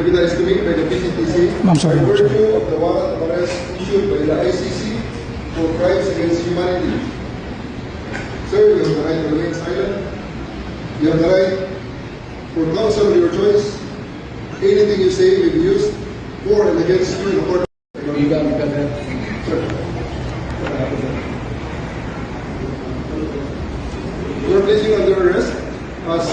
deputized to me by the PCTC Ma'am, sorry. by virtue of the warrant of arrest issued by the ICC for crimes against humanity. Sir, you have the right to remain silent. You have the right for counsel of your choice. Anything you say may be used for and against you in the court. Sir. You are placing under arrest as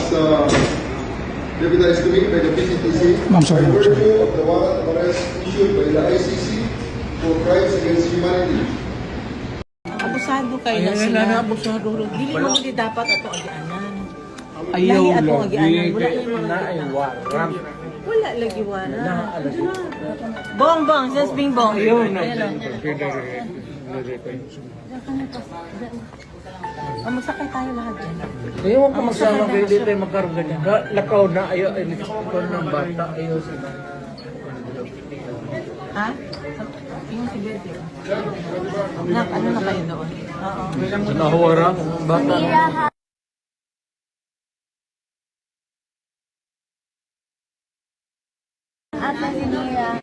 deputized to me by the PCTC Ma'am, sorry. by virtue of the warrant of arrest issued by the ICC for crimes against humanity. Abusado kayo na Ay, sila. na abusado. Dili mo hindi dapat ato agianan. Ayaw Lahi ato lagi agianan. Wala kay yung mga na ay waram. Wala lagi wala. Na alas. Bong bong, says Bing Bong. Ayaw na. Magsakay tayo lahat dyan. Ayaw ka magsama kayo dito ay magkaroon ganyan. Lakaw na ayaw ay ikaw ng bata. Ayaw sila. Ha? Yung si Betty. Nak, ano na kayo doon? Oo. Nahuwara. Bata na. Ate Sinira.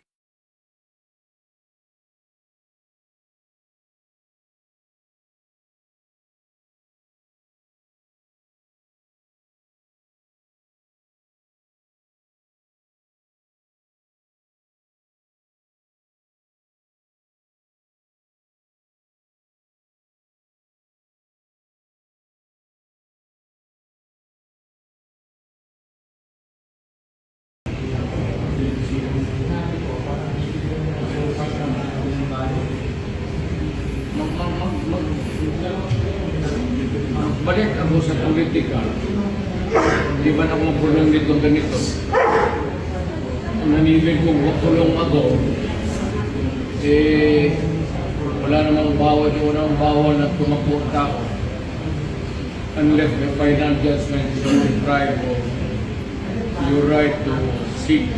Balik ako sa politika. Di ba ako magpulong dito ganito? Nanibig kong magpulong ako. Eh, wala namang bawal, di wala namang bawal na tumakbo ako. Unless the final judgment is deprived of your right to seek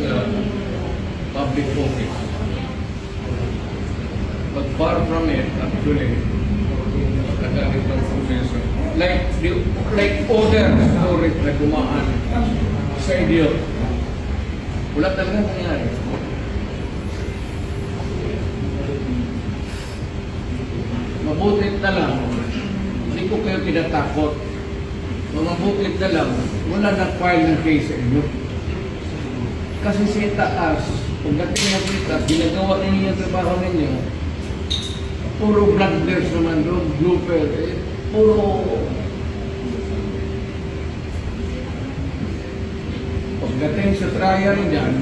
public office. But far from it, actually, nagkakitang proseso. Like other stories na gumaan sa inyo. Wala talaga nangyari. Mabutit na lang, hindi ko kayo tinatakot. Mabutit na lang, wala na-file ng case sa inyo. Kasi sa itaas, pagdating ng itaas, ginagawa ninyo yung trabaho ninyo, puro blunders naman doon, blooper, puro. Pagdating sa trial dyan,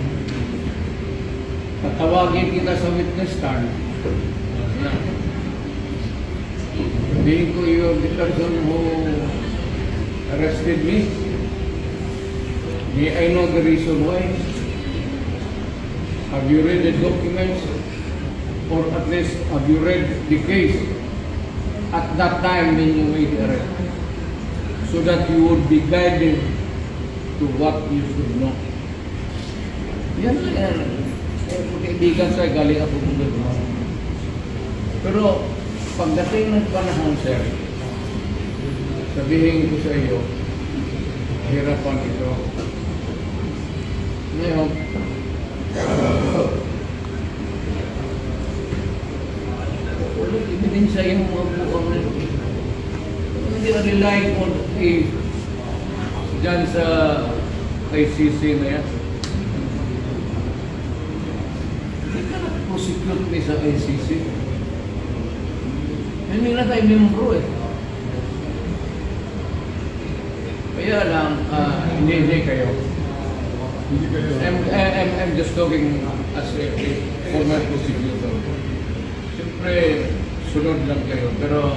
tatawagin kita sa witness stand. Sabihin ko, you are the person who arrested me. May I know the reason why? Have you read the documents? Or at least, have you read the case at that time when you made the arrest? So that you would be guided to what you should know. Yan yan. Kaibigan sa galing ako kung gano'n. Pero, pagdating ng panahon, sir, sabihin ko sa iyo, hirapan ito. Ngayon, ulit ibinisa yung mga buwang na ito. Hindi na-rely on dyan sa ICC na yan. Hindi ka na-prosecute ni sa ICC. Hindi na tayo membro eh. Kaya lang, hindi kayo. I'm just talking as a former prosecutor. Siyempre, sunod lang kayo. Pero,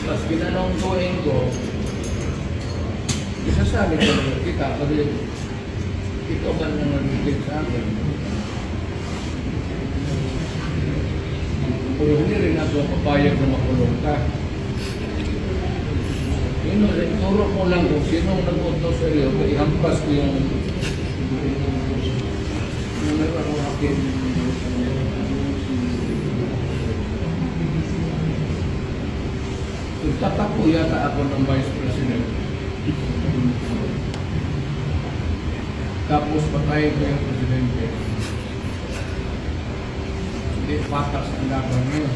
mas ginanong tuwing ko, isasabi ko kita, kasi ito ba nang nagigit sa akin? Pero hindi rin ako papayag na makulong ka. Ituro mo lang kung sino nag-uto sa iyo, ihampas ko yung akin. Tatakbo yata ako ng Vice President. tapos patayin ko yung presidente. Hindi patas ang laban yun.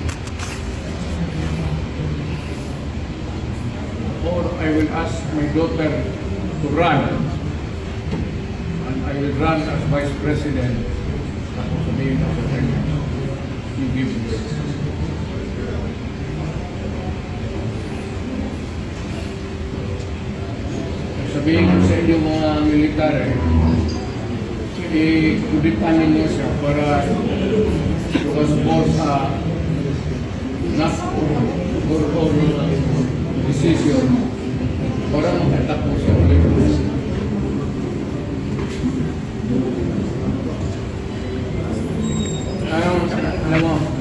Or I will ask my daughter to run. And I will run as vice president. Tapos sabihin ako sa kanya, you give me. Sabihin ko sa inyo mga militar, kuditan ninyo siya para because both not for decision para makatakbo siya ulit.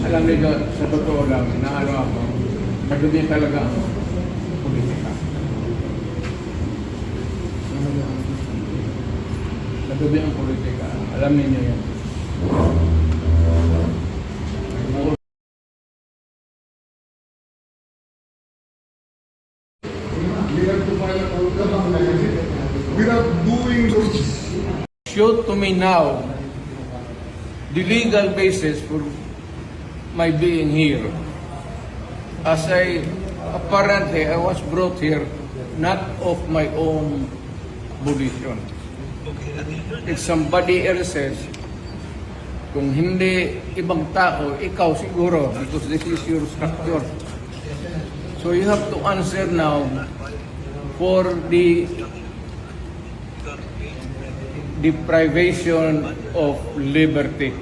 Alam niyo, sa totoo lang, na ano ako, magabi talaga ako politika. Magabi ang politika. Alam niyo yan. We have to find a compromise. Without doing those. Show to me now the legal basis for my being here. As apparently I was brought here not of my own volition. If somebody else says, kung hindi ibang tao, ikaw siguro, because this is your structure. So you have to answer now for the deprivation of liberty.